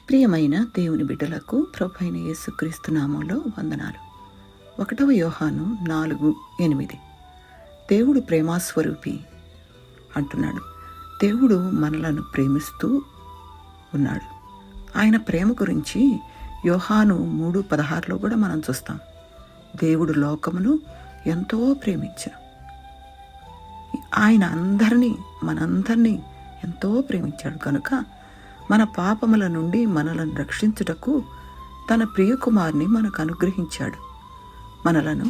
ప్రియమైన దేవుని బిడ్డలకు ప్రభువైన యేసుక్రీస్తు నామంలో వందనాలు. 1 యోహాను 4:8 దేవుడు ప్రేమాస్వరూపి అంటున్నాడు. దేవుడు మనలను ప్రేమిస్తూ ఉన్నాడు. ఆయన ప్రేమ గురించి యోహాను 3:16లో కూడా మనం చూస్తాం. దేవుడు లోకమును ఎంతో ప్రేమించెను. ఆయన మనందరినీ ఎంతో ప్రేమించాడు కనుక మన పాపముల నుండి మనలను రక్షించుటకు తన ప్రియకుమారుని మనకు అనుగ్రహించాడు. మనలను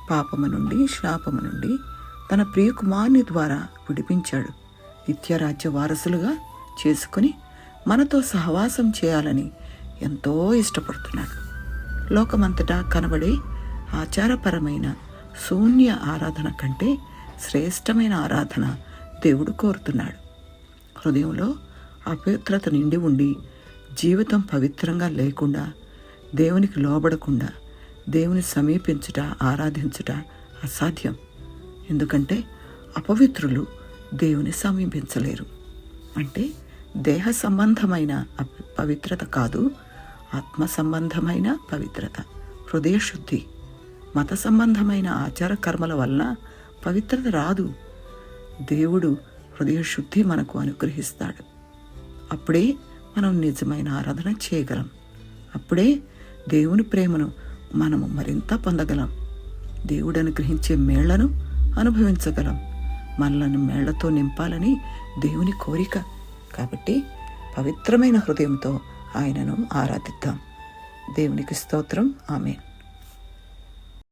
పాపము నుండి శాపము నుండి తన ప్రియకుమారుని ద్వారా విడిపించాడు. నిత్యరాజ్య వారసులుగా చేసుకుని మనతో సహవాసం చేయాలని ఎంతో ఇష్టపడుతున్నాడు. లోకమంతటా కనబడే ఆచారపరమైన శూన్య ఆరాధన కంటే శ్రేష్టమైన ఆరాధన దేవుడు కోరుతున్నాడు. హృదయంలో అపవిత్రత నిండి ఉండి జీవితం పవిత్రంగా లేకుండా, దేవునికి లోబడకుండా దేవుని సమీపించుట ఆరాధించుట అసాధ్యం. ఎందుకంటే అపవిత్రులు దేవుని సమీపించలేరు. అంటే దేహ సంబంధమైన పవిత్రత కాదు, ఆత్మ సంబంధమైన పవిత్రత, హృదయ శుద్ధి. మత సంబంధమైన ఆచార కర్మల వల్ల పవిత్రత రాదు. దేవుడు హృదయ శుద్ధి మనకు అనుగ్రహిస్తాడు. అప్పుడే మనం నిజమైన ఆరాధన చేయగలం. అప్పుడే దేవుని ప్రేమను మనము మరింత పొందగలం. దేవుడు అనుగ్రహించే మేళ్లను అనుభవించగలం. మనలను మేళ్లతో నింపాలని దేవుని కోరిక. కాబట్టి పవిత్రమైన హృదయంతో ఆయనను ఆరాధిద్దాం. దేవునికి స్తోత్రం. ఆమేన్.